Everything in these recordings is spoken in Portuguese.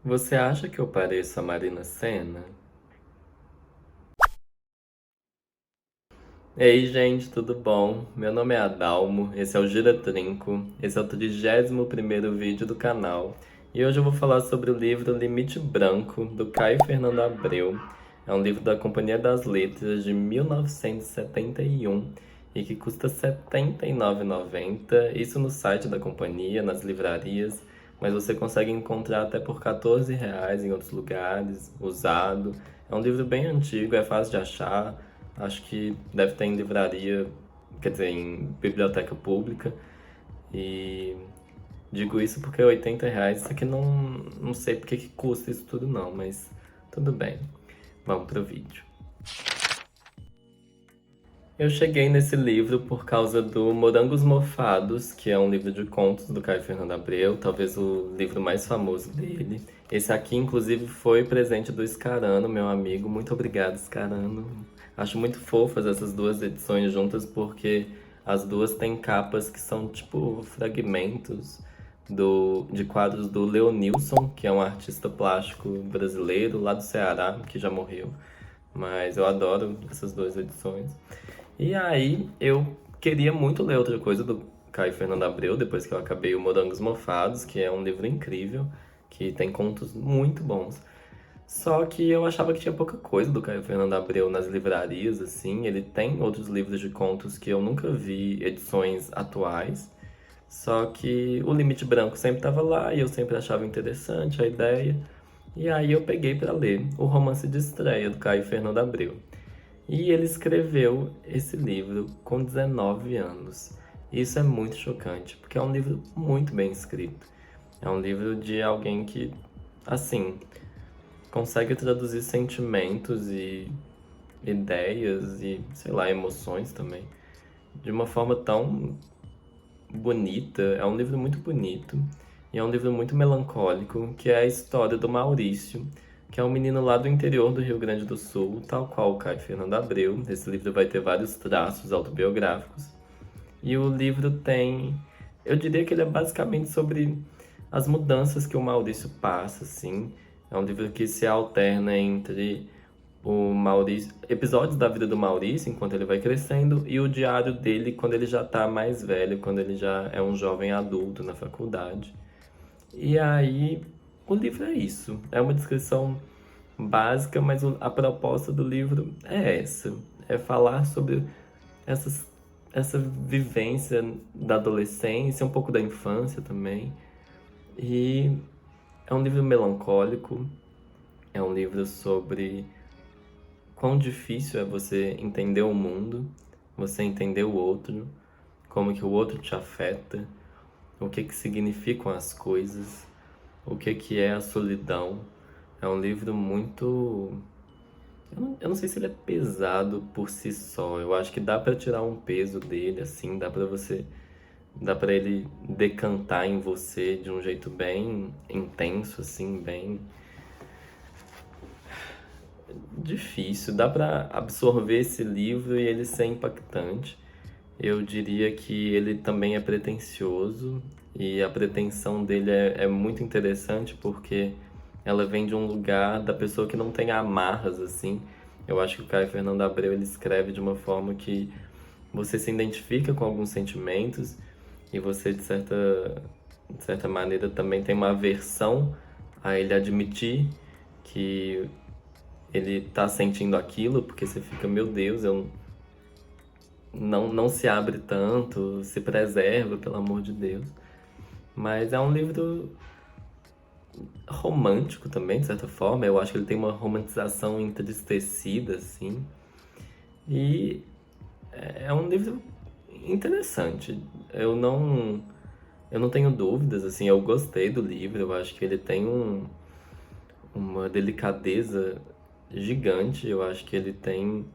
Você acha que eu pareço a Marina Sena? Ei, gente, tudo bom? Meu nome é Adalmo, esse é o Gira Trinco, esse é o 31º vídeo do canal. E hoje eu vou falar sobre o livro Limite Branco, do Caio Fernando Abreu. É um livro da Companhia das Letras de 1971 e que custa R$ 79,90. Isso no site da companhia, nas livrarias, mas você consegue encontrar até por R$ 14 em outros lugares, usado. É um livro bem antigo, é fácil de achar. Acho que deve ter em livraria, quer dizer, em biblioteca pública. E digo isso porque R$ 80, isso aqui não sei porque que custa isso tudo não, mas tudo bem. Vamos pro vídeo. Eu cheguei nesse livro por causa do Morangos Mofados, que é um livro de contos do Caio Fernando Abreu, talvez o livro mais famoso dele. Esse aqui, inclusive, foi presente do Scarano, meu amigo. Muito obrigado, Scarano. Acho muito fofas essas duas edições juntas, porque as duas têm capas que são tipo fragmentos de quadros do Leonilson, que é um artista plástico brasileiro lá do Ceará, que já morreu. Mas eu adoro essas duas edições. E aí, eu queria muito ler outra coisa do Caio Fernando Abreu, depois que eu acabei o Morangos Mofados, que é um livro incrível, que tem contos muito bons. Só que eu achava que tinha pouca coisa do Caio Fernando Abreu nas livrarias, assim. Ele tem outros livros de contos que eu nunca vi edições atuais. Só que o Limite Branco sempre estava lá e eu sempre achava interessante a ideia. E aí eu peguei para ler o romance de estreia do Caio Fernando Abreu. E ele escreveu esse livro com 19 anos. Isso é muito chocante, porque é um livro muito bem escrito. É um livro de alguém que, assim, consegue traduzir sentimentos e ideias e, sei lá, emoções também, de uma forma tão bonita. É um livro muito bonito e é um livro muito melancólico, que é a história do Maurício, que é um menino lá do interior do Rio Grande do Sul, tal qual o Caio Fernando Abreu. Esse livro vai ter vários traços autobiográficos. E o livro tem, eu diria que ele é basicamente sobre as mudanças que o Maurício passa, assim. É um livro que se alterna entre o Maurício, episódios da vida do Maurício enquanto ele vai crescendo e o diário dele quando ele já tá mais velho, quando ele já é um jovem adulto na faculdade. E aí, o livro é isso. É uma descrição básica, mas a proposta do livro é essa. É falar sobre essas, essa vivência da adolescência, um pouco da infância também. E é um livro melancólico, é um livro sobre quão difícil é você entender o mundo, você entender o outro, como que o outro te afeta, o que que significam as coisas, o que que é a solidão. É um livro muito. Eu não sei se ele é pesado por si só. Eu acho que dá pra tirar um peso dele, assim, dá pra você. Dá pra ele decantar em você de um jeito bem intenso, assim, bem difícil. Dá pra absorver esse livro e ele ser impactante. Eu diria que ele também é pretensioso e a pretensão dele é muito interessante porque ela vem de um lugar da pessoa que não tem amarras, assim. Eu acho que o Caio Fernando Abreu ele escreve de uma forma que você se identifica com alguns sentimentos e você, de certa maneira, também tem uma aversão a ele admitir que ele tá sentindo aquilo, porque você fica, meu Deus, eu não se abre tanto, se preserva, pelo amor de Deus. Mas é um livro romântico também, de certa forma. Eu acho que ele tem uma romantização entristecida, assim. E é um livro interessante. Eu não tenho dúvidas, assim, eu gostei do livro. Eu acho que ele tem uma delicadeza gigante. Eu acho que ele tem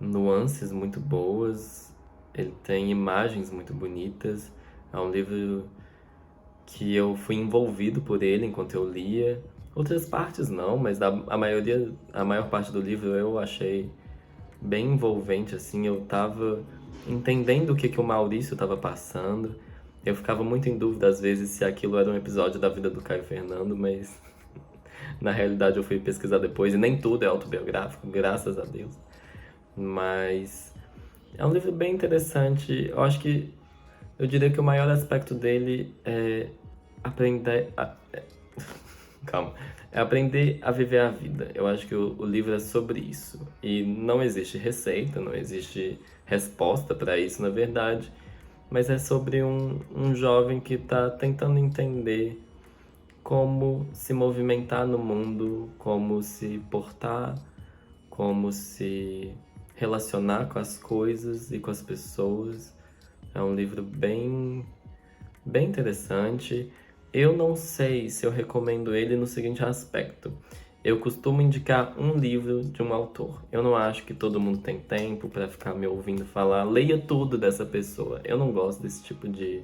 nuances muito boas, ele tem imagens muito bonitas. É um livro que eu fui envolvido por ele enquanto eu lia. Outras partes não, mas a maior parte do livro eu achei bem envolvente, assim. Eu tava entendendo o que que o Maurício tava passando. Eu ficava muito em dúvida às vezes se aquilo era um episódio da vida do Caio Fernando, mas Na realidade, eu fui pesquisar depois e nem tudo é autobiográfico, graças a Deus. Mas é um livro bem interessante. Eu acho que eu diria que o maior aspecto dele é aprender. Calma. É aprender a viver a vida. Eu acho que o livro é sobre isso. E não existe receita, não existe resposta para isso, na verdade. Mas é sobre um jovem que está tentando entender como se movimentar no mundo, como se portar, como se relacionar com as coisas e com as pessoas. É um livro bem interessante. Eu não sei se eu recomendo ele no seguinte aspecto. Eu costumo indicar um livro de um autor. Eu não acho que todo mundo tem tempo para ficar me ouvindo falar. Leia tudo dessa pessoa. Eu não gosto desse tipo de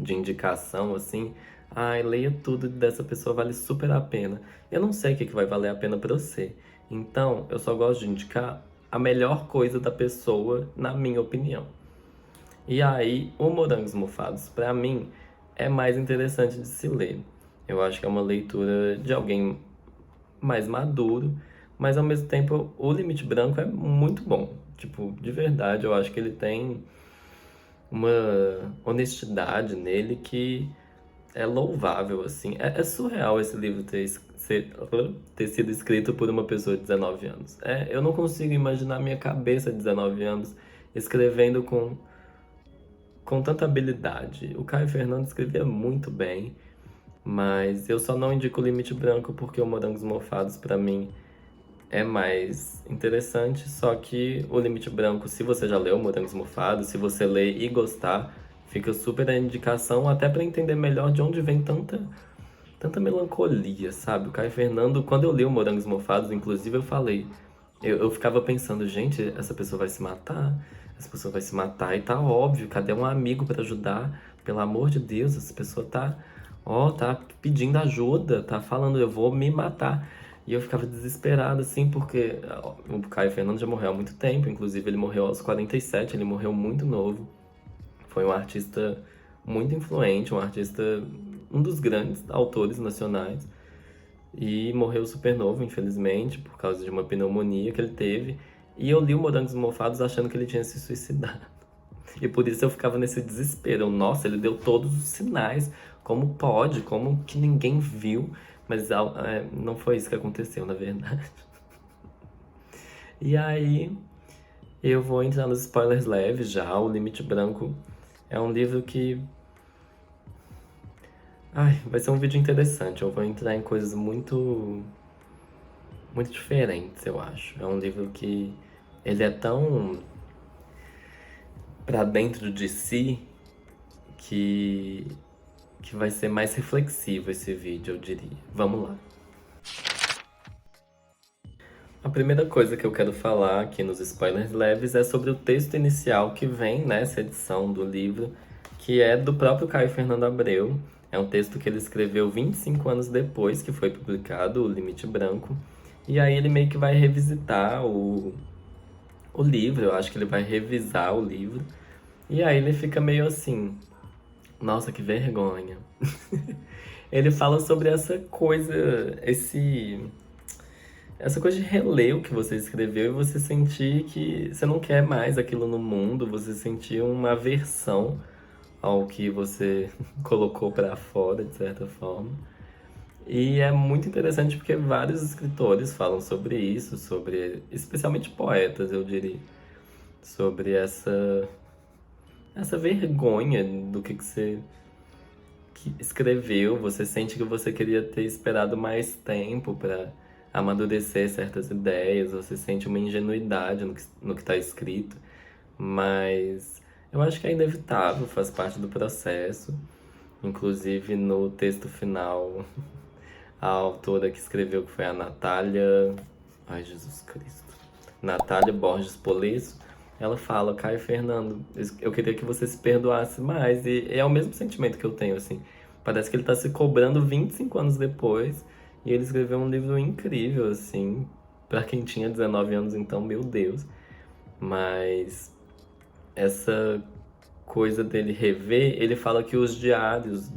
indicação assim. Ai, leia tudo dessa pessoa, vale super a pena. Eu não sei o que vai valer a pena para você. Então, eu só gosto de indicar a melhor coisa da pessoa, na minha opinião. E aí, o Morangos Mofados, pra mim, é mais interessante de se ler. Eu acho que é uma leitura de alguém mais maduro, mas ao mesmo tempo, o Limite Branco é muito bom. Tipo, de verdade, eu acho que ele tem uma honestidade nele que é louvável, assim. É surreal esse livro ter sido escrito por uma pessoa de 19 anos. Eu não consigo imaginar minha cabeça de 19 anos escrevendo com tanta habilidade. O Caio Fernando escrevia muito bem, mas eu só não indico o Limite Branco porque o Morangos Mofados, pra mim, é mais interessante. Só que o Limite Branco, se você já leu Morangos Mofados, se você ler e gostar, fica super a indicação, até pra entender melhor de onde vem tanta melancolia, sabe? O Caio Fernando, quando eu li o Morangos Mofados, inclusive, eu falei, eu ficava pensando, gente, essa pessoa vai se matar, essa pessoa vai se matar, e tá óbvio, cadê um amigo pra ajudar? Pelo amor de Deus, essa pessoa tá pedindo ajuda, tá falando, eu vou me matar. E eu ficava desesperado, assim, porque o Caio Fernando já morreu há muito tempo, inclusive ele morreu aos 47, ele morreu muito novo. Foi um artista muito influente, um dos grandes autores nacionais. E morreu super novo, infelizmente, por causa de uma pneumonia que ele teve. E eu li o Morangos Mofados achando que ele tinha se suicidado. E por isso eu ficava nesse desespero. Nossa, ele deu todos os sinais. Como pode? Como que ninguém viu? Mas não foi isso que aconteceu, na verdade. E aí, eu vou entrar nos spoilers leves já. O Limite Branco é um livro que ai, vai ser um vídeo interessante. Eu vou entrar em coisas muito diferentes, eu acho. É um livro que ele é tão pra dentro de si que vai ser mais reflexivo esse vídeo, eu diria. Vamos lá. A primeira coisa que eu quero falar aqui nos spoilers leves é sobre o texto inicial que vem nessa edição do livro, que é do próprio Caio Fernando Abreu. É um texto que ele escreveu 25 anos depois que foi publicado, O Limite Branco. E aí ele meio que vai revisitar o livro, eu acho que ele vai revisar o livro. E aí ele fica meio assim, nossa, que vergonha. Ele fala sobre essa coisa de reler o que você escreveu e você sentir que você não quer mais aquilo no mundo, você sentir uma aversão ao que você colocou pra fora, de certa forma. E é muito interessante porque vários escritores falam sobre isso, especialmente poetas, eu diria, sobre essa vergonha do que você que escreveu, você sente que você queria ter esperado mais tempo para amadurecer certas ideias, você sente uma ingenuidade no que está escrito, mas eu acho que é inevitável, faz parte do processo. Inclusive no texto final, a autora que escreveu, que foi a Natália. Ai, Jesus Cristo. Natália Borges Polesso, ela fala, Caio Fernando, eu queria que você se perdoasse mais. E é o mesmo sentimento que eu tenho, assim. Parece que ele tá se cobrando 25 anos depois. E ele escreveu um livro incrível, assim. Pra quem tinha 19 anos, então, meu Deus. Mas essa coisa dele rever, ele fala que os diários,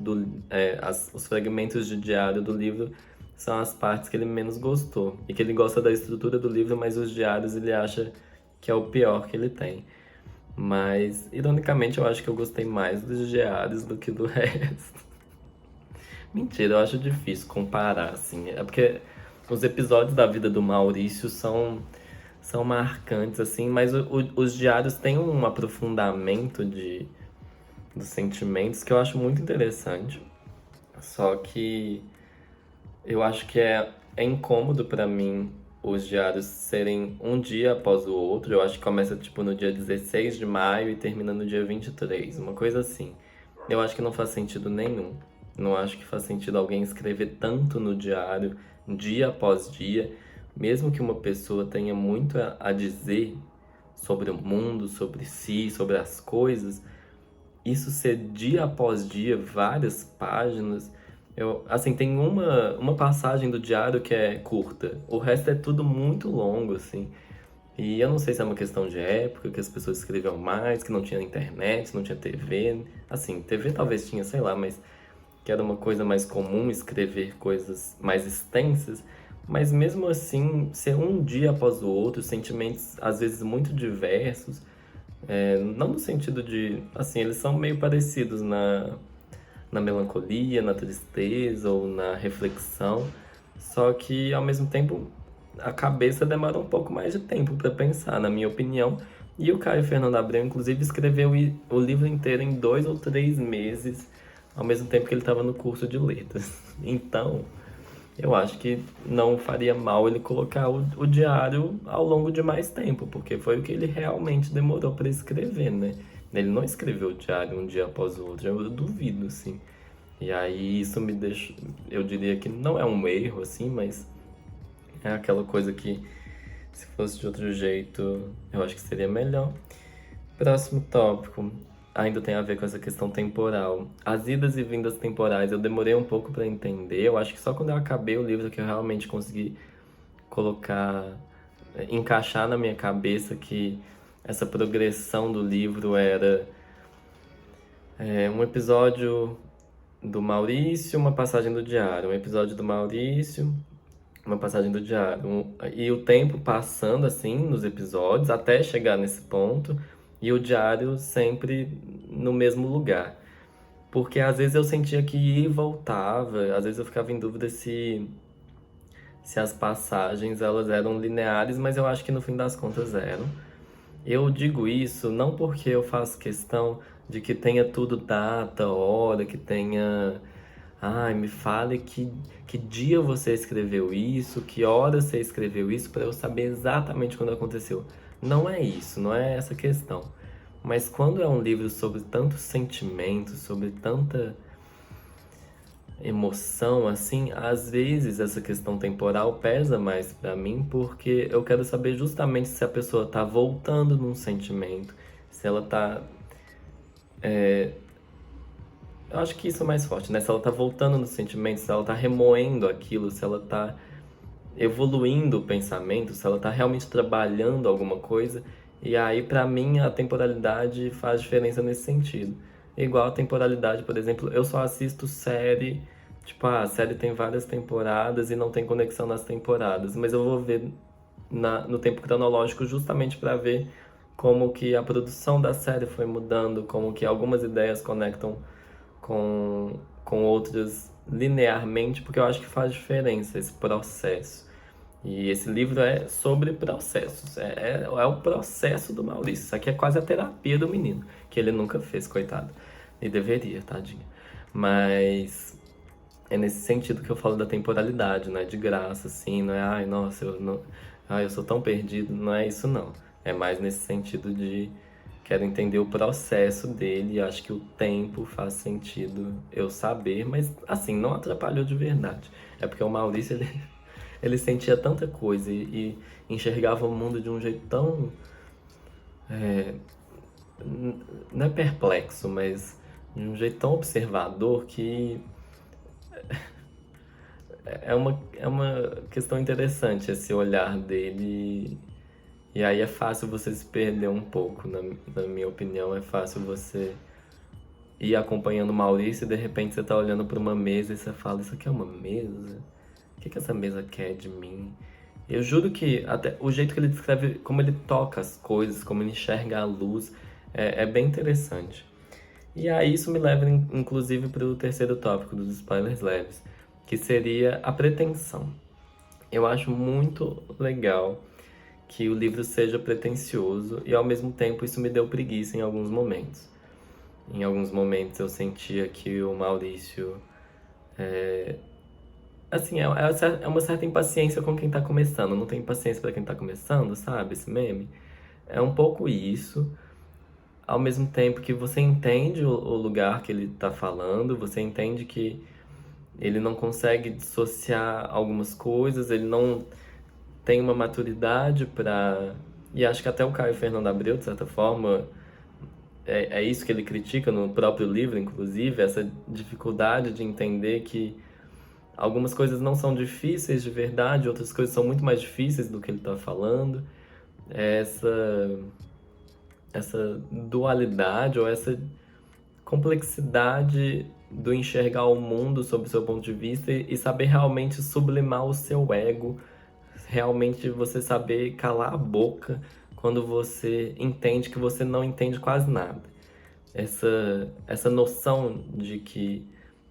os fragmentos de diário do livro são as partes que ele menos gostou. E que ele gosta da estrutura do livro, mas os diários ele acha que é o pior que ele tem. Mas, ironicamente, eu acho que eu gostei mais dos diários do que do resto. Mentira, eu acho difícil comparar, assim. É porque os episódios da vida do Maurício são marcantes, assim, mas os diários têm um aprofundamento dos sentimentos que eu acho muito interessante. Só que eu acho que é incômodo pra mim os diários serem um dia após o outro. Eu acho que começa tipo no dia 16 de maio e termina no dia 23, uma coisa assim. Eu acho que não faz sentido nenhum. Não acho que faz sentido alguém escrever tanto no diário, dia após dia, mesmo que uma pessoa tenha muito a dizer sobre o mundo, sobre si, sobre as coisas, isso ser dia após dia, várias páginas. Assim, tem uma passagem do diário que é curta, o resto é tudo muito longo, assim. E eu não sei se é uma questão de época, que as pessoas escreviam mais, que não tinha internet, não tinha TV. Assim, TV talvez tinha, sei lá, mas que era uma coisa mais comum escrever coisas mais extensas. Mas mesmo assim, ser um dia após o outro, sentimentos às vezes muito diversos. Não no sentido de. Assim, eles são meio parecidos na melancolia, na tristeza ou na reflexão, só que ao mesmo tempo a cabeça demora um pouco mais de tempo para pensar, na minha opinião. E o Caio Fernando Abreu, inclusive, escreveu o livro inteiro em 2 ou 3 meses, ao mesmo tempo que ele estava no curso de letras. Então, eu acho que não faria mal ele colocar o diário ao longo de mais tempo, porque foi o que ele realmente demorou para escrever, né? Ele não escreveu o diário um dia após o outro, eu duvido, assim. E aí isso me deixa, eu diria que não é um erro, assim, mas é aquela coisa que se fosse de outro jeito, eu acho que seria melhor. Próximo tópico, ainda tem a ver com essa questão temporal. As idas e vindas temporais, eu demorei um pouco para entender. Eu acho que só quando eu acabei o livro que eu realmente consegui colocar, encaixar na minha cabeça que essa progressão do livro era um episódio do Maurício, uma passagem do diário, um episódio do Maurício, uma passagem do diário. E o tempo passando assim nos episódios até chegar nesse ponto, e o diário sempre no mesmo lugar. Porque às vezes eu sentia que ia e voltava, às vezes eu ficava em dúvida se as passagens elas eram lineares, mas eu acho que no fim das contas eram. Eu digo isso não porque eu faço questão de que tenha tudo data, hora, que tenha. Ai, me fale que dia você escreveu isso, que hora você escreveu isso, para eu saber exatamente quando aconteceu. Não é isso, não é essa questão. Mas quando é um livro sobre tantos sentimentos, sobre tanta emoção, assim, às vezes essa questão temporal pesa mais pra mim, porque eu quero saber justamente se a pessoa tá voltando num sentimento, se ela tá. Eu acho que isso é mais forte, né? Se ela tá voltando nos sentimentos, se ela tá remoendo aquilo, se ela tá evoluindo o pensamento, se ela tá realmente trabalhando alguma coisa. E aí, pra mim, a temporalidade faz diferença nesse sentido. Igual a temporalidade, por exemplo, eu só assisto série, tipo, a série tem várias temporadas e não tem conexão nas temporadas, mas eu vou ver no tempo cronológico justamente pra ver como que a produção da série foi mudando, como que algumas ideias conectam com outras linearmente, porque eu acho que faz diferença esse processo. E esse livro é sobre processos. É o processo do Maurício. Isso aqui é quase a terapia do menino, que ele nunca fez, coitado. E deveria, tadinho. Mas é nesse sentido que eu falo da temporalidade, não é de graça, assim, não é, ai, nossa, eu não, ai, eu sou tão perdido. Não é isso, não. É mais nesse sentido de quero entender o processo dele e acho que o tempo faz sentido eu saber, mas assim, não atrapalhou de verdade. É porque o Maurício, ele sentia tanta coisa e enxergava o mundo de um jeito tão. Não é perplexo, mas de um jeito tão observador que é uma questão interessante esse olhar dele. E aí é fácil você se perder um pouco, na minha opinião. É fácil você ir acompanhando o Maurício e de repente você tá olhando para uma mesa e você fala: Isso aqui é uma mesa? O que essa mesa quer de mim? Eu juro que até o jeito que ele descreve, como ele toca as coisas, como ele enxerga a luz, é bem interessante. E aí isso me leva, inclusive, para o terceiro tópico dos spoilers leves, que seria a pretensão. Eu acho muito legal que o livro seja pretensioso e, ao mesmo tempo, isso me deu preguiça em alguns momentos. Em alguns momentos eu sentia que o Maurício, assim, é uma certa impaciência com quem tá começando. Não tem paciência pra quem tá começando, sabe? Esse meme. É um pouco isso. Ao mesmo tempo que você entende o lugar que ele tá falando, você entende que ele não consegue dissociar algumas coisas, ele não tem uma maturidade pra. E acho que até o Caio Fernando Abreu, de certa forma, é isso que ele critica no próprio livro, inclusive, essa dificuldade de entender que algumas coisas não são difíceis de verdade, outras coisas são muito mais difíceis do que ele está falando. Essa, essa dualidade ou essa complexidade do enxergar o mundo sob o seu ponto de vista e saber realmente sublimar o seu ego, realmente você saber calar a boca quando você entende que você não entende quase nada. Essa noção de que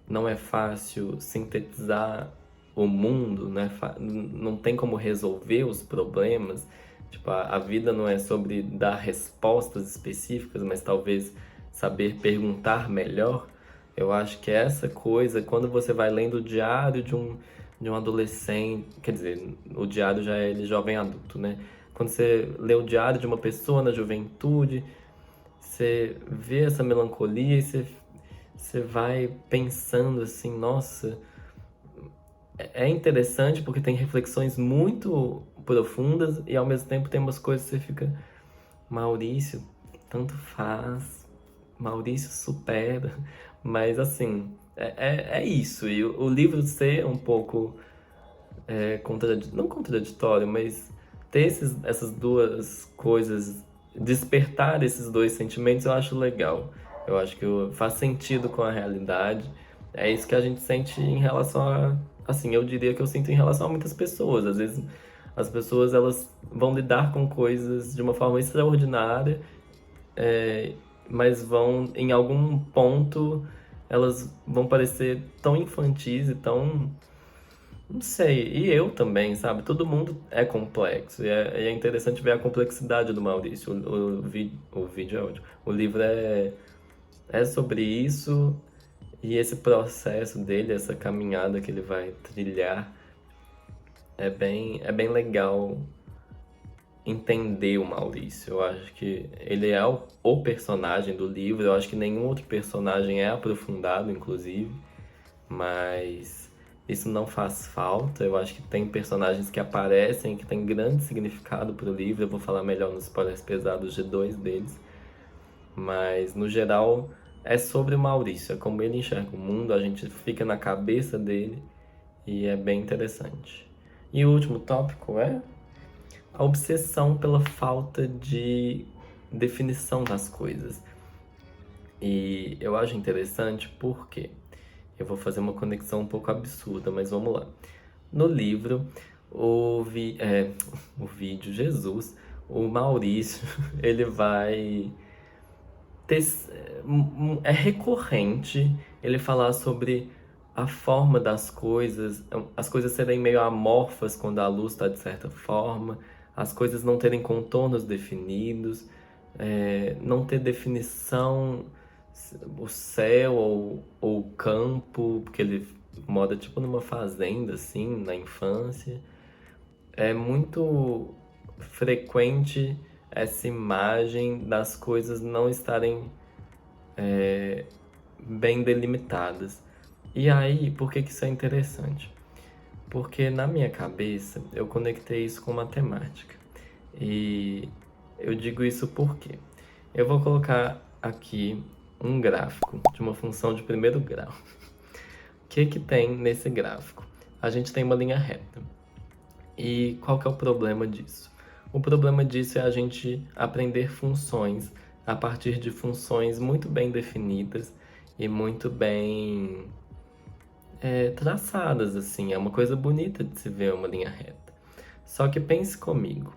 não é fácil sintetizar o mundo, né? Não tem como resolver os problemas. Tipo, a vida não é sobre dar respostas específicas, mas talvez saber perguntar melhor. Eu acho que essa coisa, quando você vai lendo o diário de um adolescente, quer dizer, o diário já é ele jovem adulto, né? Quando você lê o diário de uma pessoa na juventude, você vê essa melancolia e você vai pensando assim, nossa, é interessante porque tem reflexões muito profundas e ao mesmo tempo tem umas coisas que você fica, Maurício, tanto faz, Maurício supera, mas assim, é isso. E o livro ser um pouco não contraditório, mas ter essas duas coisas, despertar esses dois sentimentos, eu acho legal. Eu acho que faz sentido com a realidade. É isso que a gente sente em relação a, assim, eu diria que eu sinto em relação a muitas pessoas. Às vezes as pessoas elas vão lidar com coisas de uma forma extraordinária, é, mas vão, em algum ponto, elas vão parecer tão infantis e tão não sei, e eu também, sabe? Todo mundo é complexo, e é interessante ver a complexidade do Maurício. O vídeo é ótimo. O livro é sobre isso, e esse processo dele, essa caminhada que ele vai trilhar, é bem legal entender o Maurício. Eu acho que ele é o personagem do livro, eu acho que nenhum outro personagem é aprofundado, inclusive. Mas isso não faz falta. Eu acho que tem personagens que aparecem, que têm grande significado para o livro. Eu vou falar melhor nos spoilers pesados de dois deles. Mas, no geral, é sobre o Maurício. É como ele enxerga o mundo, a gente fica na cabeça dele e é bem interessante. E o último tópico é a obsessão pela falta de definição das coisas. E eu acho interessante porque eu vou fazer uma conexão um pouco absurda, mas vamos lá. No livro, o vídeo Jesus, o Maurício, ele vai ter, é recorrente ele falar sobre a forma das coisas, as coisas serem meio amorfas quando a luz está de certa forma, as coisas não terem contornos definidos, não ter definição o céu ou o campo, porque ele mora tipo numa fazenda assim, na infância. É muito frequente essa imagem das coisas não estarem bem delimitadas. E aí, por que que isso é interessante? Porque na minha cabeça eu conectei isso com matemática. E eu digo isso porque eu vou colocar aqui um gráfico de uma função de primeiro grau. O que que tem nesse gráfico? A gente tem uma linha reta. E qual que é o problema disso? O problema disso é a gente aprender funções a partir de funções muito bem definidas e muito bem traçadas, assim. É uma coisa bonita de se ver uma linha reta. Só que pense comigo.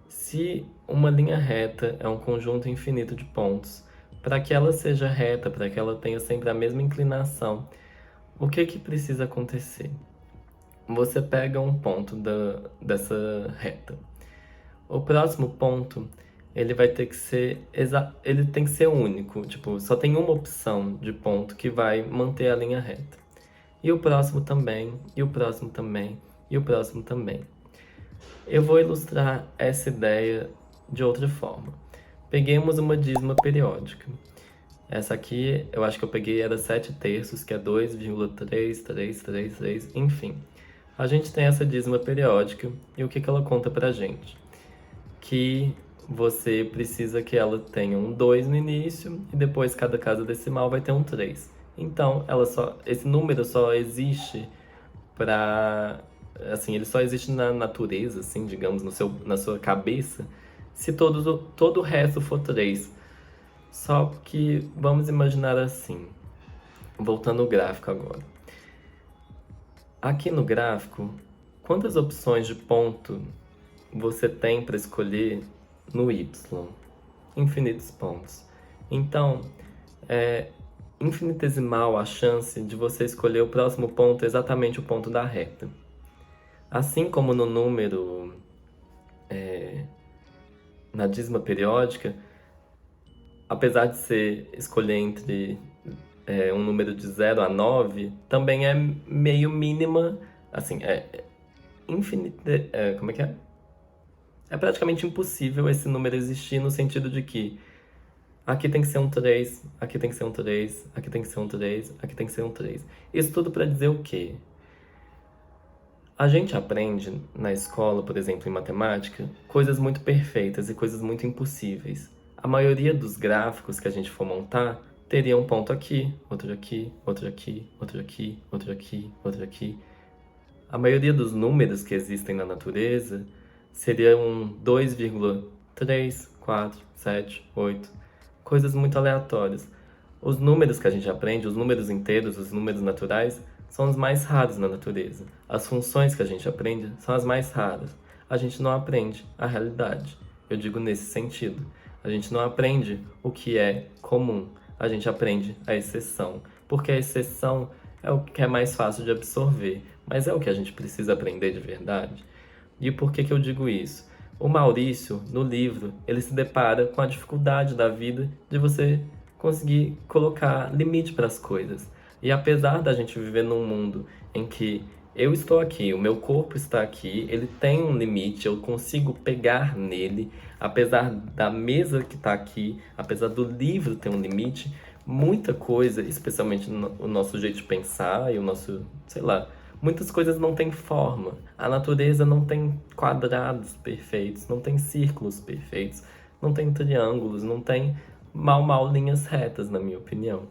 Se uma linha reta é um conjunto infinito de pontos, para que ela seja reta, para que ela tenha sempre a mesma inclinação, o que que precisa acontecer? Você pega um ponto dessa reta. O próximo ponto, ele vai ter que ser ele tem que ser único, tipo, só tem uma opção de ponto que vai manter a linha reta. E o próximo também, e o próximo também, e o próximo também. Eu vou ilustrar essa ideia de outra forma. Peguemos uma dízima periódica. Essa aqui, eu acho que eu peguei era 7 terços, que é 2,3333, enfim. A gente tem essa dízima periódica e o que ela conta pra gente? Que você precisa que ela tenha um 2 no início e depois cada casa decimal vai ter um 3. Então, esse número só existe para assim, ele só existe na natureza, assim, digamos, na sua cabeça, se todo o resto for 3. Só que vamos imaginar assim, voltando ao gráfico agora. Aqui no gráfico, quantas opções de ponto você tem para escolher no y? Infinitos pontos. Então, é infinitesimal a chance de você escolher o próximo ponto exatamente o ponto da reta. Assim como no número, na dízima periódica, apesar de ser escolher entre um número de 0 a 9, também é meio mínima, assim, infinita, como é que é? É praticamente impossível esse número existir no sentido de que aqui tem que ser um 3, aqui tem que ser um 3, aqui tem que ser um 3, aqui tem que ser um 3. Isso tudo para dizer o quê? A gente aprende na escola, por exemplo, em matemática, coisas muito perfeitas e coisas muito impossíveis. A maioria dos gráficos que a gente for montar teria um ponto aqui, outro aqui, outro aqui, outro aqui, outro aqui, outro aqui. A maioria dos números que existem na natureza seria um 2,3, 4, 7, 8. Coisas muito aleatórias. Os números que a gente aprende, os números inteiros, os números naturais, são os mais raros na natureza. As funções que a gente aprende são as mais raras. A gente não aprende a realidade. Eu digo nesse sentido. A gente não aprende o que é comum. A gente aprende a exceção. Porque a exceção é o que é mais fácil de absorver. Mas é o que a gente precisa aprender de verdade. E por que eu digo isso? O Maurício, no livro, ele se depara com a dificuldade da vida de você conseguir colocar limite para as coisas. E apesar da gente viver num mundo em que eu estou aqui, o meu corpo está aqui, ele tem um limite, eu consigo pegar nele, apesar da mesa que está aqui, apesar do livro ter um limite, muita coisa, especialmente o nosso jeito de pensar e o nosso, sei lá, muitas coisas não têm forma. A natureza não tem quadrados perfeitos, não tem círculos perfeitos, não tem triângulos, não tem mal linhas retas, na minha opinião.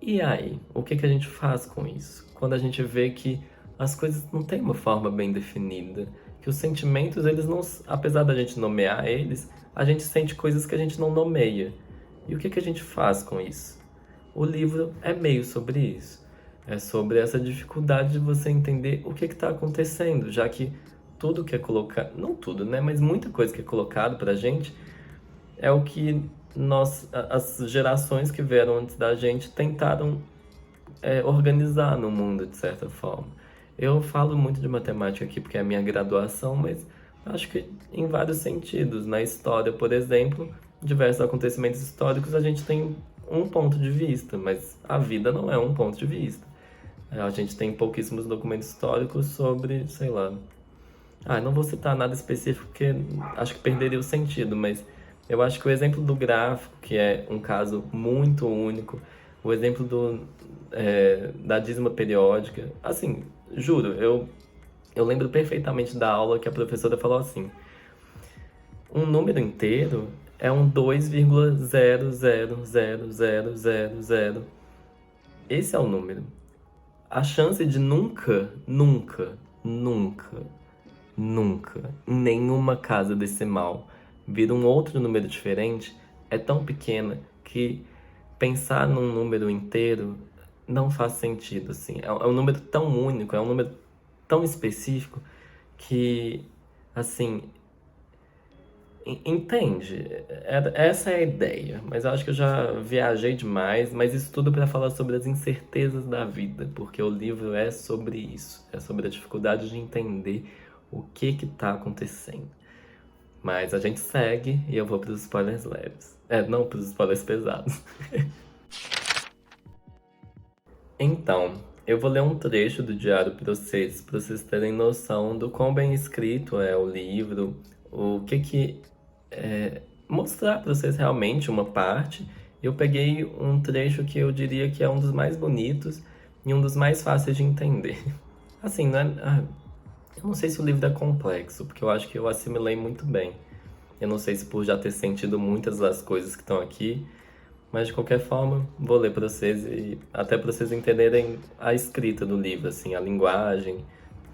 E aí, o que que a gente faz com isso? Quando a gente vê que as coisas não têm uma forma bem definida, que os sentimentos, eles não, apesar da gente nomear eles, a gente sente coisas que a gente não nomeia. E o que que a gente faz com isso? O livro é meio sobre isso. É sobre essa dificuldade de você entender o que está acontecendo, já que tudo que é colocado, não tudo, né, mas muita coisa que é colocado pra gente é o que as gerações que vieram antes da gente tentaram organizar no mundo, de certa forma. Eu falo muito de matemática aqui porque é a minha graduação, mas acho que em vários sentidos. Na história, por exemplo, diversos acontecimentos históricos, a gente tem um ponto de vista, mas a vida não é um ponto de vista. A gente tem pouquíssimos documentos históricos sobre, sei lá. Não vou citar nada específico porque acho que perderia o sentido, mas eu acho que o exemplo do gráfico, que é um caso muito único, o exemplo da dízima periódica, assim, juro, eu lembro perfeitamente da aula que a professora falou assim: um número inteiro é um 2,0000000. Esse é o número. A chance de nunca, nunca, nunca, nunca, em nenhuma casa decimal vir um outro número diferente é tão pequena que pensar num número inteiro não faz sentido, assim. É um número tão único, é um número tão específico que, assim, entende? Essa é a ideia. Mas eu acho que eu já viajei demais, mas isso tudo para falar sobre as incertezas da vida, porque o livro é sobre isso, é sobre a dificuldade de entender o que tá acontecendo. Mas a gente segue e eu vou pros spoilers leves. Não pros spoilers pesados. Então, eu vou ler um trecho do diário para vocês terem noção do quão bem escrito é o livro, o que mostrar para vocês realmente uma parte. Eu peguei um trecho que eu diria que é um dos mais bonitos e um dos mais fáceis de entender. Assim, não é, eu não sei se o livro é complexo, porque eu acho que eu assimilei muito bem. Eu não sei se por já ter sentido muitas das coisas que estão aqui, mas de qualquer forma, vou ler para vocês e até para vocês entenderem a escrita do livro, assim, a linguagem,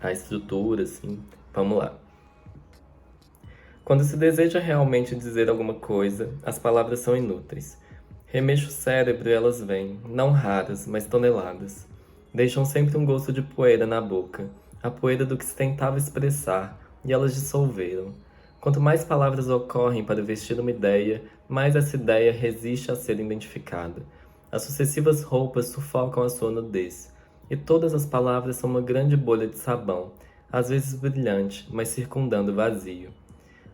a estrutura, assim. Vamos lá. Quando se deseja realmente dizer alguma coisa, as palavras são inúteis. Remexe o cérebro e elas vêm, não raras, mas toneladas. Deixam sempre um gosto de poeira na boca, a poeira do que se tentava expressar, e elas dissolveram. Quanto mais palavras ocorrem para vestir uma ideia, mais essa ideia resiste a ser identificada. As sucessivas roupas sufocam a sua nudez, e todas as palavras são uma grande bolha de sabão, às vezes brilhante, mas circundando o vazio.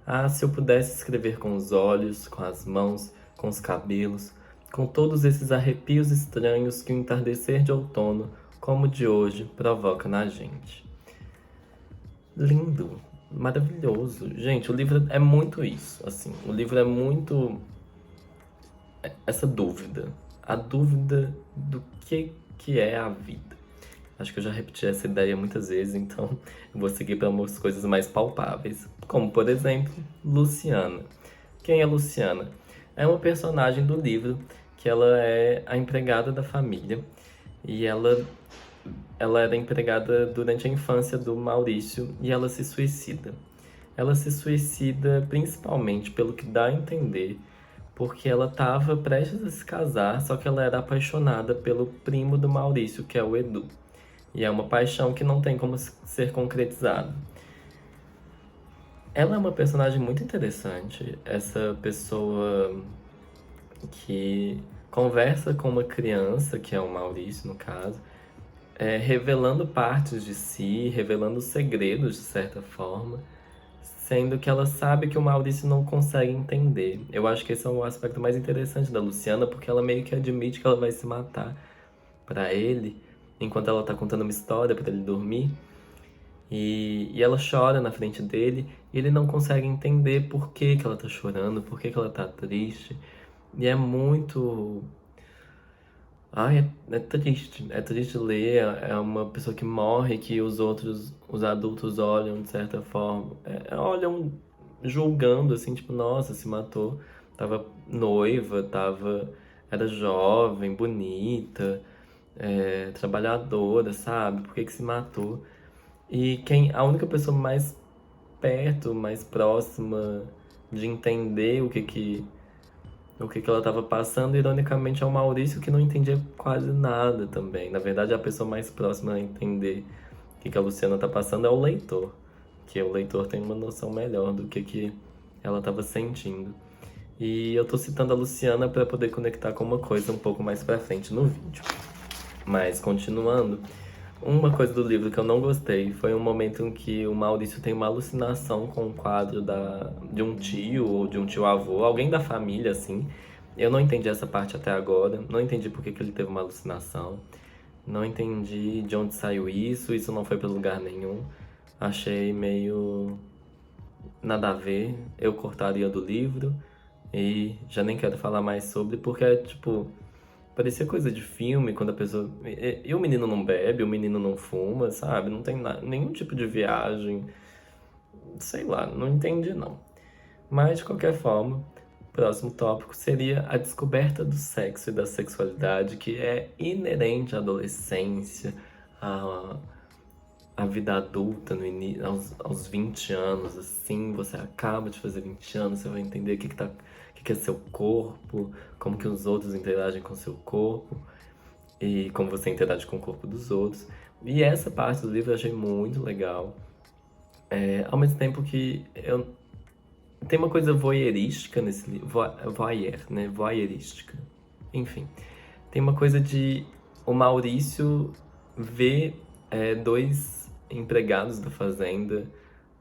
Ah, se eu pudesse escrever com os olhos, com as mãos, com os cabelos, com todos esses arrepios estranhos que o entardecer de outono, como o de hoje, provoca na gente. Lindo, maravilhoso. Gente, o livro é muito isso, assim. O livro é muito essa dúvida, a dúvida do que é a vida. Acho que eu já repeti essa ideia muitas vezes, então eu vou seguir para umas coisas mais palpáveis, como por exemplo, Luciana. Quem é Luciana? É uma personagem do livro que ela é a empregada da família e ela era empregada durante a infância do Maurício e ela se suicida. Ela se suicida principalmente pelo que dá a entender, porque ela estava prestes a se casar, só que ela era apaixonada pelo primo do Maurício, que é o Edu. E é uma paixão que não tem como ser concretizada. Ela é uma personagem muito interessante, essa pessoa que conversa com uma criança, que é o Maurício, no caso, revelando partes de si, revelando segredos de certa forma, sendo que ela sabe que o Maurício não consegue entender. Eu acho que esse é o aspecto mais interessante da Luciana, porque ela meio que admite que ela vai se matar pra ele, enquanto ela tá contando uma história pra ele dormir. E ela chora na frente dele e ele não consegue entender por que que ela tá chorando, por que que ela tá triste. E é muito. Ai, é triste. É triste ler. É uma pessoa que morre, que os outros, os adultos olham de certa forma. Olham julgando, assim, tipo, nossa, se matou. Tava noiva, era jovem, bonita, trabalhadora, sabe? Por que que se matou? E a única pessoa mais perto, mais próxima de entender o que que ela estava passando, ironicamente, é o Maurício, que não entendia quase nada também. Na verdade, a pessoa mais próxima a entender o que a Luciana tá passando é o leitor, que o leitor tem uma noção melhor do que ela estava sentindo. E eu tô citando a Luciana para poder conectar com uma coisa um pouco mais pra frente no vídeo. Mas continuando, uma coisa do livro que eu não gostei foi um momento em que o Maurício tem uma alucinação com um quadro de um tio ou de um tio-avô, alguém da família, assim. Eu não entendi essa parte até agora, não entendi por que que ele teve uma alucinação, não entendi de onde saiu isso não foi pra lugar nenhum. Achei meio nada a ver, eu cortaria do livro e já nem quero falar mais sobre, porque é tipo. Parecia coisa de filme, quando a pessoa. E o menino não bebe, o menino não fuma, sabe? Não tem nenhum tipo de viagem. Sei lá, não entendi não. Mas, de qualquer forma, o próximo tópico seria a descoberta do sexo e da sexualidade, que é inerente à adolescência, à, à vida adulta, aos 20 anos, assim. Você acaba de fazer 20 anos, você vai entender o que é seu corpo, como que os outros interagem com seu corpo. e como você interage com o corpo dos outros. E essa parte do livro eu achei muito legal. Ao mesmo tempo que tem uma coisa voyeurística nesse livro, voyeur, né? Voyeurística. Enfim, tem uma coisa de o Maurício ver dois empregados da fazenda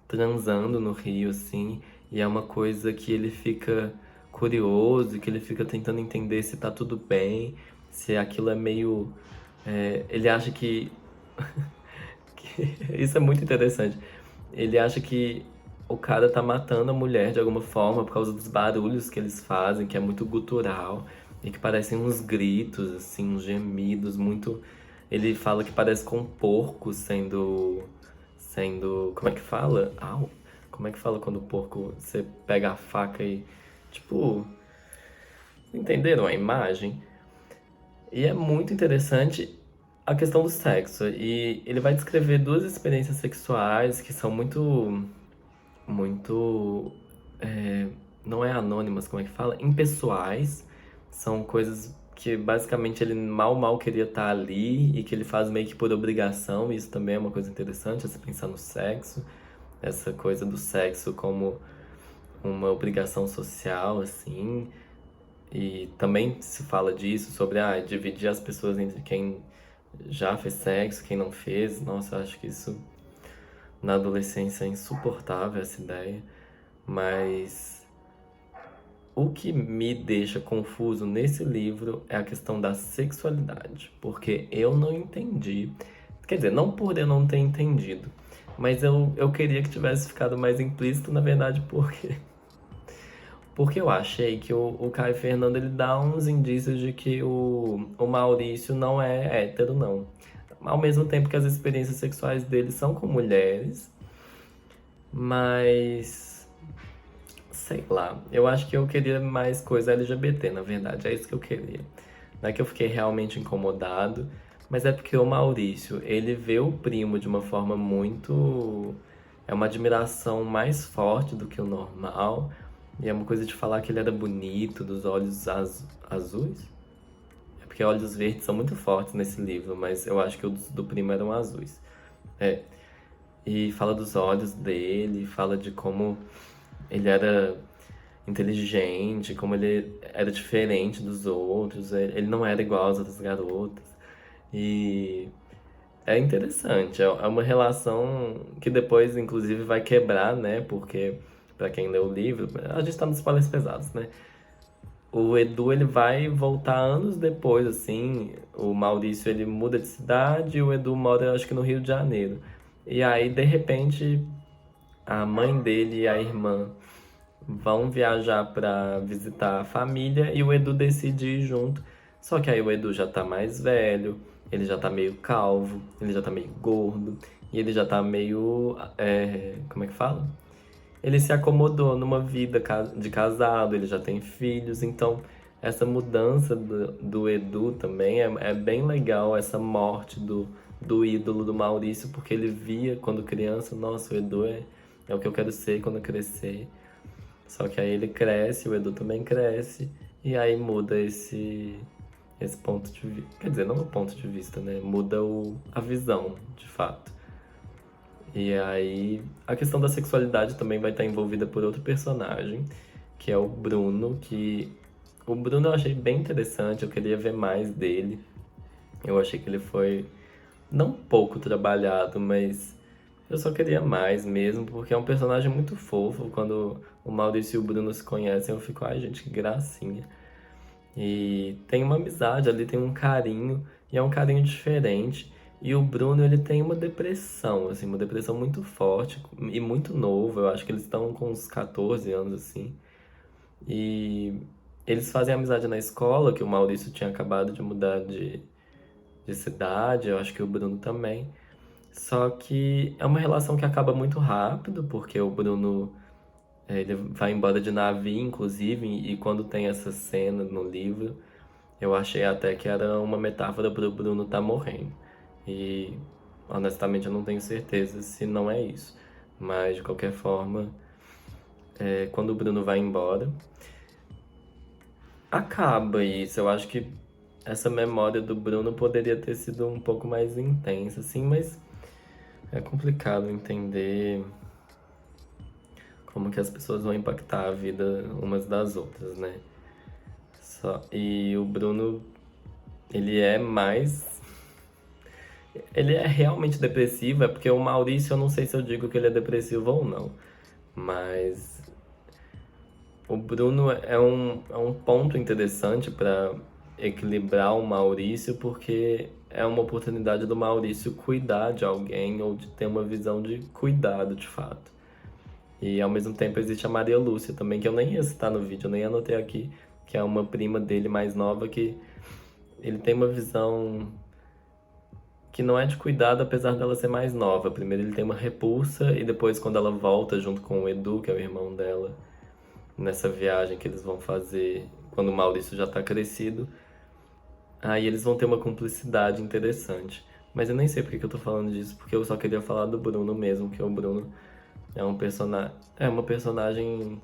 transando no rio, assim, e é uma coisa que ele fica curioso, que ele fica tentando entender se tá tudo bem, se aquilo é meio. Ele acha que isso é muito interessante. Ele acha que o cara tá matando a mulher de alguma forma por causa dos barulhos que eles fazem, que é muito gutural e que parecem uns gritos, assim, uns gemidos muito. Ele fala que parece com um porco sendo. Como é que fala? Au! Como é que fala quando o porco você pega a faca e. Tipo. Entenderam a imagem? E é muito interessante a questão do sexo. E ele vai descrever duas experiências sexuais que são muito. é, não é anônimas, como é que fala? Impessoais. São coisas que basicamente ele mal queria estar ali e que ele faz meio que por obrigação. E isso também é uma coisa interessante, você pensar no sexo. Essa coisa do sexo como uma obrigação social, assim. E também se fala disso, sobre dividir as pessoas entre quem já fez sexo, quem não fez. Nossa, eu acho que isso na adolescência é insuportável, essa ideia. Mas o que me deixa confuso nesse livro é a questão da sexualidade, porque eu não entendi. Quer dizer, não por eu não ter entendido, mas eu queria que tivesse ficado mais implícito, na verdade, porque eu achei que o Caio Fernando ele dá uns indícios de que o Maurício não é hétero, não. Ao mesmo tempo que as experiências sexuais dele são com mulheres, mas sei lá, eu acho que eu queria mais coisa LGBT, na verdade, é isso que eu queria. Não é que eu fiquei realmente incomodado, mas é porque o Maurício, ele vê o primo de uma forma muito. É uma admiração mais forte do que o normal. E é uma coisa de falar que ele era bonito, dos olhos azuis. É porque olhos verdes são muito fortes nesse livro, mas eu acho que os do primo eram azuis. É. E fala dos olhos dele, fala de como ele era inteligente, como ele era diferente dos outros, ele não era igual às outras garotas. E é interessante, é uma relação que depois, inclusive, vai quebrar, né? Porque, pra quem lê o livro, a gente tá nos spoilers pesados, né? O Edu, ele vai voltar anos depois, assim. O Maurício, ele muda de cidade e o Edu mora, acho que no Rio de Janeiro. E aí, de repente, a mãe dele e a irmã vão viajar pra visitar a família e o Edu decide ir junto. Só que aí o Edu já tá mais velho, ele já tá meio calvo, ele já tá meio gordo e ele já tá meio. Como é que fala? Ele se acomodou numa vida de casado, ele já tem filhos, então essa mudança do Edu também é bem legal, essa morte do ídolo do Maurício, porque ele via quando criança, nossa, o Edu é o que eu quero ser quando eu crescer. Só que aí ele cresce, o Edu também cresce, e aí muda esse ponto de vista. Quer dizer, não o ponto de vista, né? Muda a visão, de fato. E aí a questão da sexualidade também vai estar envolvida por outro personagem, que é o Bruno, que o Bruno eu achei bem interessante, eu queria ver mais dele. Eu achei que ele foi não pouco trabalhado, mas eu só queria mais mesmo, porque é um personagem muito fofo. Quando o Maurício e o Bruno se conhecem, eu fico, ai gente, que gracinha. E tem uma amizade ali, tem um carinho, e é um carinho diferente. E o Bruno, ele tem uma depressão, assim, uma depressão muito forte e muito novo. Eu acho que eles estão com uns 14 anos, assim. E eles fazem amizade na escola, que o Maurício tinha acabado de mudar de cidade, eu acho que o Bruno também. Só que é uma relação que acaba muito rápido, porque o Bruno ele vai embora de navio, inclusive, e quando tem essa cena no livro, eu achei até que era uma metáfora para o Bruno estar morrendo. E honestamente eu não tenho certeza se não é isso. Mas de qualquer forma, quando o Bruno vai embora, acaba isso. Eu acho que essa memória do Bruno poderia ter sido um pouco mais intensa, assim, mas é complicado entender como que as pessoas vão impactar a vida umas das outras, né? E o Bruno, ele é mais. Ele é realmente depressivo, é porque o Maurício, eu não sei se eu digo que ele é depressivo ou não, mas o Bruno é um ponto interessante para equilibrar o Maurício, porque é uma oportunidade do Maurício cuidar de alguém ou de ter uma visão de cuidado de fato. E ao mesmo tempo existe a Maria Lúcia também, que eu nem ia citar no vídeo, eu nem anotei aqui, que é uma prima dele mais nova que ele tem uma visão que não é de cuidado, apesar dela ser mais nova. Primeiro ele tem uma repulsa e depois quando ela volta junto com o Edu, que é o irmão dela, nessa viagem que eles vão fazer quando o Maurício já tá crescido, aí eles vão ter uma cumplicidade interessante. Mas eu nem sei porque que eu tô falando disso, porque eu só queria falar do Bruno mesmo, que o Bruno é uma personagem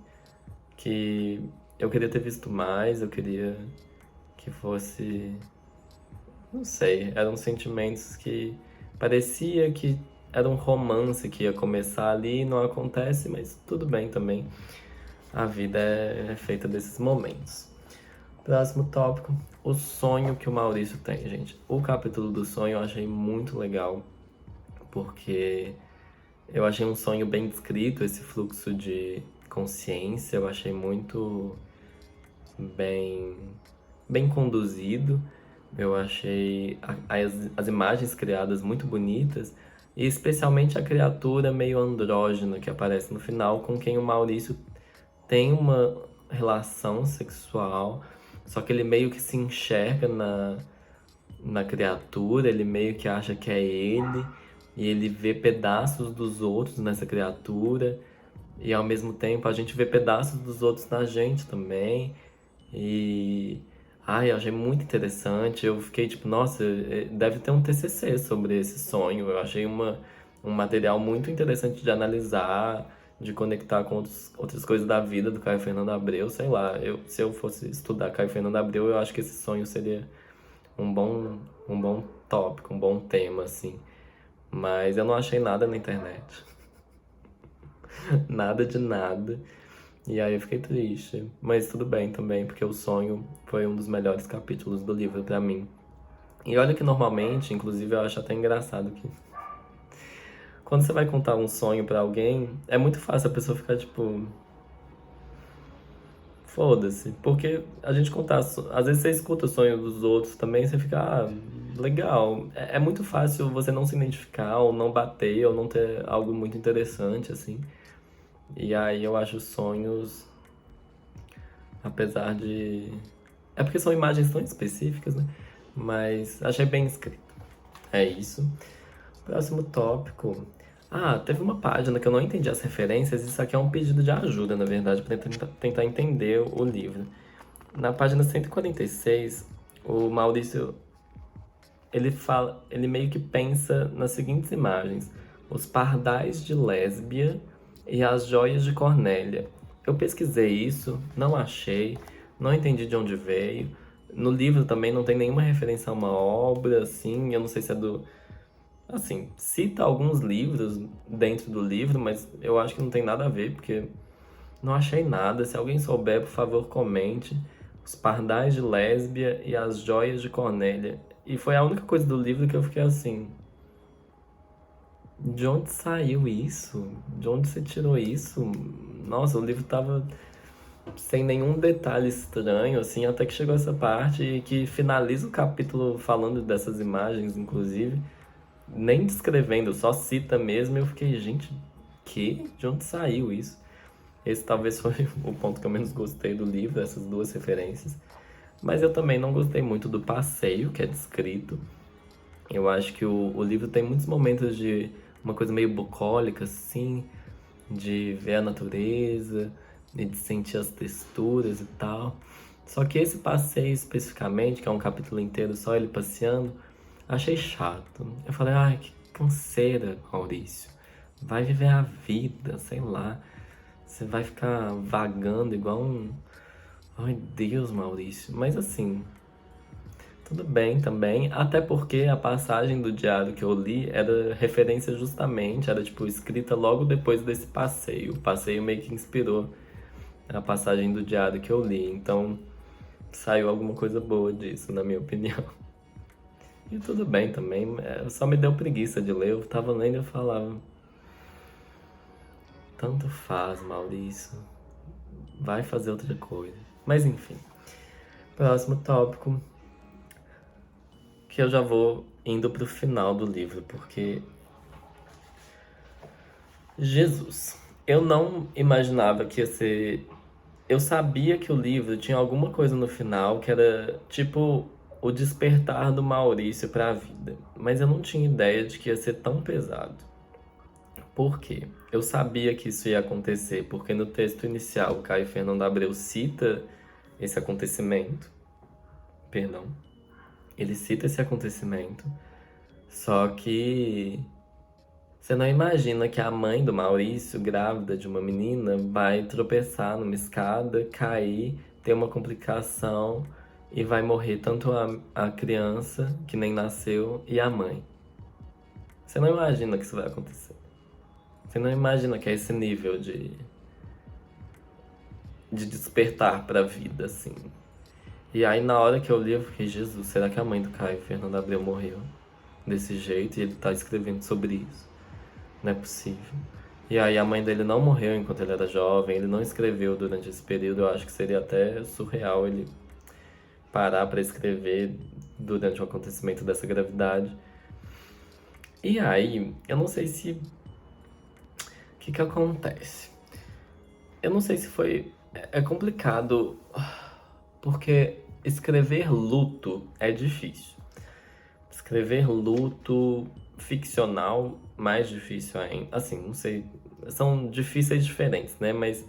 que eu queria ter visto mais, eu queria que fosse, não sei, eram sentimentos que parecia que era um romance que ia começar ali e não acontece, mas tudo bem também. A vida é feita desses momentos. Próximo tópico, o sonho que o Maurício tem, gente. O capítulo do sonho eu achei muito legal, porque eu achei um sonho bem descrito, esse fluxo de consciência, eu achei muito bem, bem conduzido. Eu achei as imagens criadas muito bonitas, e especialmente a criatura meio andrógena que aparece no final, com quem o Maurício tem uma relação sexual, só que ele meio que se enxerga na criatura, ele meio que acha que é ele, e ele vê pedaços dos outros nessa criatura, e ao mesmo tempo a gente vê pedaços dos outros na gente também. E. Ai, eu achei muito interessante. Eu fiquei tipo, nossa, deve ter um TCC sobre esse sonho. Eu achei um material muito interessante de analisar, de conectar com outras coisas da vida do Caio Fernando Abreu. Sei lá, se eu fosse estudar Caio Fernando Abreu, eu acho que esse sonho seria um bom, um bom tópico, um bom tema, assim. Mas eu não achei nada na internet. Nada de nada. E aí eu fiquei triste. Mas tudo bem também, porque o sonho foi um dos melhores capítulos do livro pra mim. E olha que normalmente, inclusive eu acho até engraçado que quando você vai contar um sonho pra alguém, é muito fácil a pessoa ficar tipo, foda-se. Porque a gente contar, às vezes você escuta o sonho dos outros também, você fica, legal. É muito fácil você não se identificar, ou não bater, ou não ter algo muito interessante, assim. E aí eu acho os sonhos, apesar de. É porque são imagens tão específicas, né? Mas achei bem escrito. É isso. Próximo tópico. Teve uma página que eu não entendi as referências. Isso aqui é um pedido de ajuda, na verdade, para tentar entender o livro. Na página 146, o Maurício, ele meio que pensa nas seguintes imagens: os pardais de Lésbia e as joias de Cornélia. Eu pesquisei isso, não achei, não entendi de onde veio. No livro também não tem nenhuma referência a uma obra, assim, eu não sei se é do. Assim, cita alguns livros dentro do livro, mas eu acho que não tem nada a ver, porque não achei nada. Se alguém souber, por favor, comente. Os pardais de Lésbia e as joias de Cornélia. E foi a única coisa do livro que eu fiquei assim. De onde saiu isso? De onde você tirou isso? Nossa, o livro tava sem nenhum detalhe estranho, assim, até que chegou essa parte e que finaliza o capítulo falando dessas imagens, inclusive, nem descrevendo, só cita mesmo, e eu fiquei, gente, De onde saiu isso? Esse talvez foi o ponto que eu menos gostei do livro, essas duas referências. Mas eu também não gostei muito do passeio que é descrito. Eu acho que o livro tem muitos momentos de uma coisa meio bucólica, assim, de ver a natureza e de sentir as texturas e tal. Só que esse passeio especificamente, que é um capítulo inteiro só ele passeando, achei chato. Eu falei, ai, que canseira, Maurício. Vai viver a vida, sei lá. Você vai ficar vagando igual um. Ai, Deus, Maurício. Mas assim, tudo bem também, até porque a passagem do diário que eu li era referência justamente, era tipo escrita logo depois desse passeio. O passeio meio que inspirou a passagem do diário que eu li, então saiu alguma coisa boa disso, na minha opinião. E tudo bem também, só me deu preguiça de ler, eu tava lendo e eu falava, tanto faz, Maurício, vai fazer outra coisa. Mas enfim, próximo tópico, que eu já vou indo pro final do livro, porque Jesus, eu não imaginava que ia ser. Eu sabia que o livro tinha alguma coisa no final que era tipo o despertar do Maurício para a vida, mas eu não tinha ideia de que ia ser tão pesado. Por quê? Eu sabia que isso ia acontecer, porque no texto inicial o Caio Fernando Abreu cita esse acontecimento, perdão, ele cita esse acontecimento, só que você não imagina que a mãe do Maurício, grávida de uma menina, vai tropeçar numa escada, cair, ter uma complicação e vai morrer tanto a criança, que nem nasceu, e a mãe. Você não imagina que isso vai acontecer. Você não imagina que é esse nível de despertar pra vida, assim. E aí, na hora que eu li, eu fiquei, Jesus, será que a mãe do Caio Fernando Abreu morreu desse jeito e ele tá escrevendo sobre isso? Não é possível. E aí a mãe dele não morreu enquanto ele era jovem, ele não escreveu durante esse período, eu acho que seria até surreal ele parar para escrever durante o acontecimento dessa gravidade. E aí, eu não sei se... O que que acontece? Eu não sei se foi... É complicado, porque escrever luto é difícil. Escrever luto ficcional, mais difícil ainda. Assim, não sei. São difíceis diferentes, né? Mas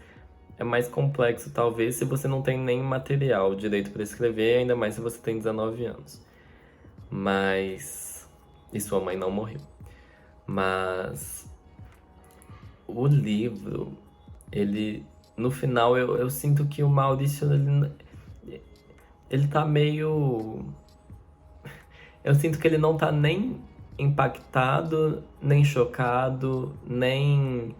é mais complexo, talvez, se você não tem nem material direito para escrever, ainda mais se você tem 19 anos. Mas. E sua mãe não morreu. Mas. O livro, ele. No final, eu sinto que o Maurício, ele tá meio. Eu sinto que ele não tá nem impactado, nem chocado, nem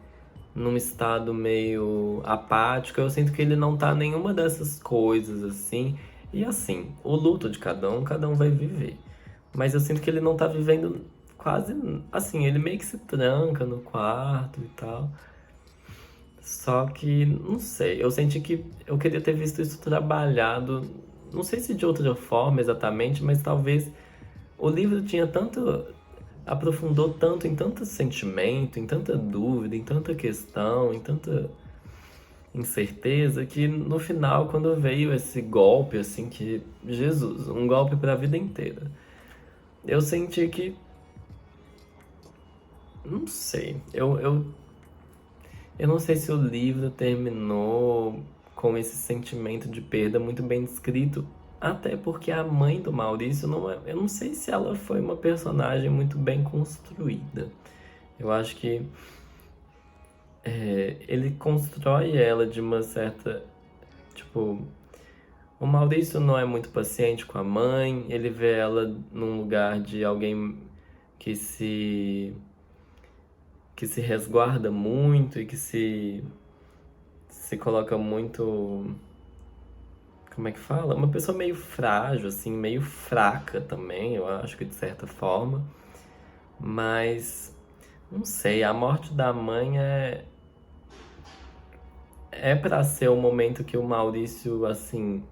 num estado meio apático. Eu sinto que ele não tá nenhuma dessas coisas assim. E assim, o luto de cada um vai viver. Mas eu sinto que ele não tá vivendo quase assim, ele meio que se tranca no quarto e tal. Só que, não sei, eu senti que eu queria ter visto isso trabalhado, não sei se de outra forma exatamente, mas talvez o livro tinha tanto, aprofundou tanto em tanto sentimento, em tanta dúvida, em tanta questão, em tanta incerteza, que no final, quando veio esse golpe, assim, que, Jesus, um golpe para a vida inteira, eu senti que, não sei, eu não sei se o livro terminou com esse sentimento de perda muito bem descrito, até porque a mãe do Maurício não é, eu não sei se ela foi uma personagem muito bem construída. Eu acho que ele constrói ela de uma certa, tipo, o Maurício não é muito paciente com a mãe, ele vê ela num lugar de alguém que se resguarda muito e que se coloca muito, como é que fala? Uma pessoa meio frágil, assim, meio fraca também, eu acho que de certa forma. Mas, não sei, a morte da mãe é para ser o momento que o Maurício, assim,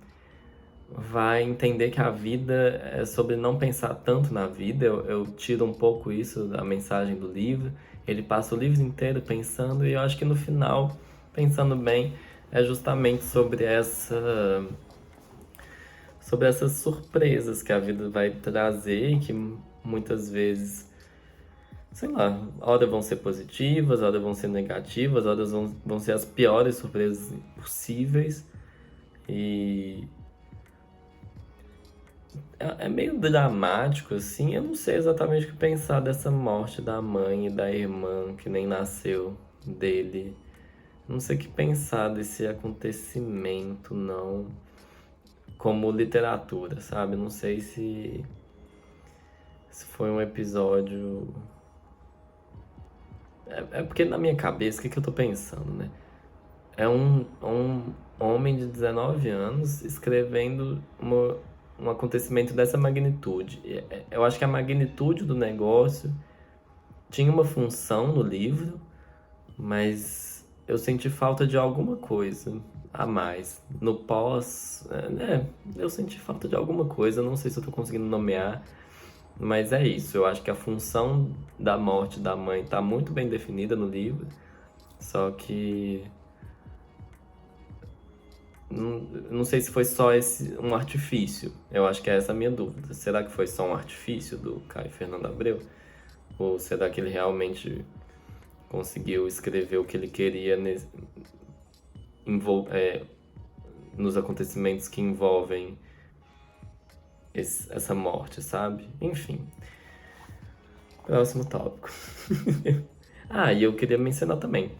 vai entender que a vida é sobre não pensar tanto na vida. Eu tiro um pouco isso da mensagem do livro. Ele passa o livro inteiro pensando, e eu acho que no final, pensando bem, é justamente sobre essas surpresas que a vida vai trazer e que muitas vezes, sei lá, horas vão ser positivas, horas vão ser negativas, horas vão ser as piores surpresas possíveis. E é meio dramático, assim. Eu não sei exatamente o que pensar dessa morte da mãe e da irmã que nem nasceu dele. Não sei o que pensar desse acontecimento, não. como literatura, sabe? Não sei se foi um episódio. É porque na minha cabeça, o que eu tô pensando, né? É um homem de 19 anos escrevendo um acontecimento dessa magnitude. Eu acho que a magnitude do negócio tinha uma função no livro, mas eu senti falta de alguma coisa a mais. No pós, eu senti falta de alguma coisa, não sei se eu tô conseguindo nomear, mas é isso. Eu acho que a função da morte da mãe tá muito bem definida no livro, só que não sei se foi só um artifício. Eu acho que é essa a minha dúvida. Será que foi só um artifício do Caio Fernando Abreu? Ou será que ele realmente conseguiu escrever o que ele queria nos acontecimentos que envolvem essa morte, sabe? Enfim, próximo tópico. E eu queria mencionar também.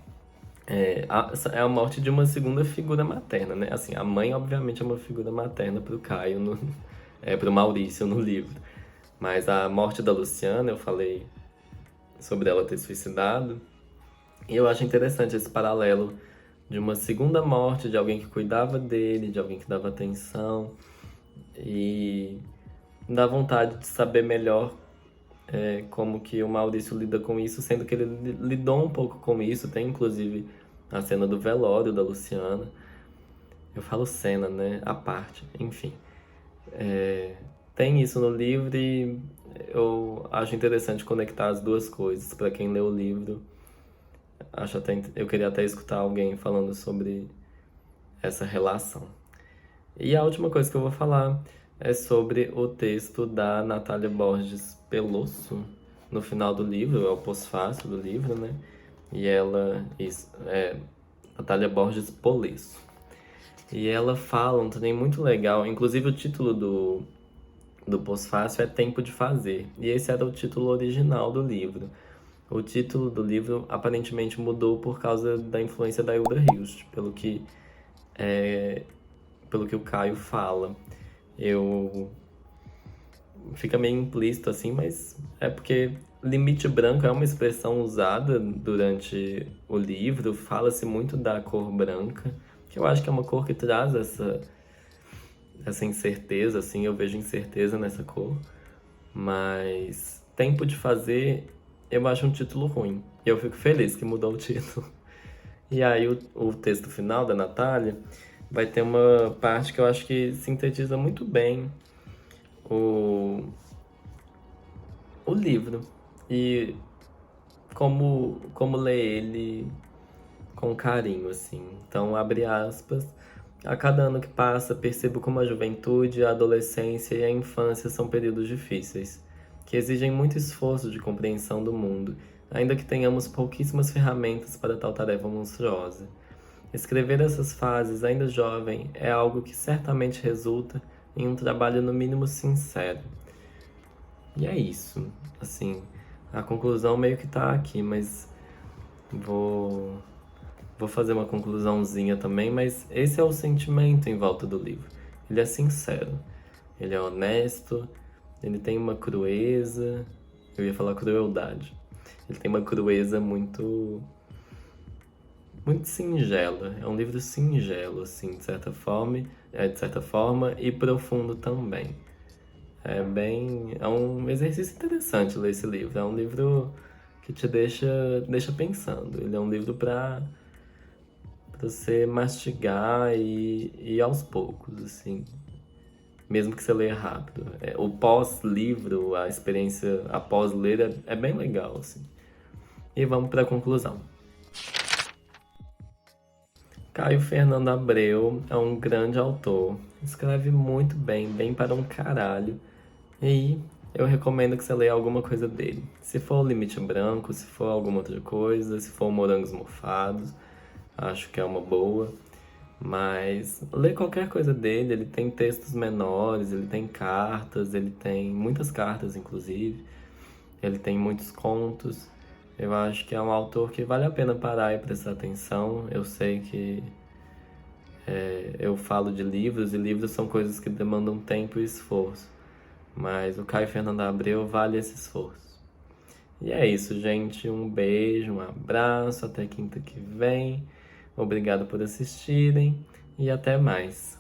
É a morte de uma segunda figura materna, né? Assim, a mãe, obviamente, é uma figura materna pro Caio, pro Maurício no livro. Mas a morte da Luciana, eu falei sobre ela ter suicidado. E eu acho interessante esse paralelo de uma segunda morte, de alguém que cuidava dele, de alguém que dava atenção. E dá vontade de saber melhor como que o Maurício lida com isso, sendo que ele lidou um pouco com isso. Tem inclusive a cena do velório da Luciana. Eu falo cena, né? A parte, enfim. Tem isso no livro e eu acho interessante conectar as duas coisas. Para quem lê o livro, eu queria até escutar alguém falando sobre essa relação. E a última coisa que eu vou falar é sobre o texto da Natália Borges Pelosso, no final do livro, é o pós-fácil do livro, né? E ela é Natália Borges Polesso. E ela fala um trem muito legal, inclusive o título do pós-fácil é Tempo de Fazer, e esse era o título original do livro. O título do livro aparentemente mudou por causa da influência da Hilda Hilst, pelo que o Caio fala. Eu Fica meio implícito assim, mas é porque limite branco é uma expressão usada durante o livro, fala-se muito da cor branca, que eu acho que é uma cor que traz essa incerteza, assim, eu vejo incerteza nessa cor, mas Tempo de Fazer eu acho um título ruim, e eu fico feliz que mudou o título. E aí o texto final da Natália vai ter uma parte que eu acho que sintetiza muito bem o, o livro e como ler ele com carinho, assim. Então, abre aspas. A cada ano que passa, percebo como a juventude, a adolescência e a infância são períodos difíceis, que exigem muito esforço de compreensão do mundo, ainda que tenhamos pouquíssimas ferramentas para tal tarefa monstruosa. Escrever essas fases ainda jovem é algo que certamente resulta em um trabalho no mínimo sincero. E é isso. Assim, a conclusão meio que tá aqui, mas vou vou fazer uma conclusãozinha também, mas esse é o sentimento em volta do livro. Ele é sincero, ele é honesto, ele tem uma crueza, eu ia falar crueldade. Ele tem uma crueza muito singela. É um livro singelo, assim, de certa forma, e profundo também. É um exercício interessante ler esse livro. É um livro que te deixa pensando. Ele é um livro para você mastigar e ir aos poucos, assim. Mesmo que você leia rápido. O pós-livro, a experiência após ler é bem legal, assim. E vamos para a conclusão. Caio Fernando Abreu é um grande autor. Escreve muito bem, bem para um caralho. E eu recomendo que você leia alguma coisa dele. Se for o Limite Branco, se for alguma outra coisa, se for Morangos Mofados, acho que é uma boa. Mas lê qualquer coisa dele, ele tem textos menores, ele tem cartas, ele tem muitas cartas, inclusive. Ele tem muitos contos. Eu acho que é um autor que vale a pena parar e prestar atenção. Eu sei que Eu falo de livros, e livros são coisas que demandam tempo e esforço. Mas o Caio Fernando Abreu vale esse esforço. E é isso, gente. Um beijo, um abraço. Até quinta que vem. Obrigado por assistirem e até mais.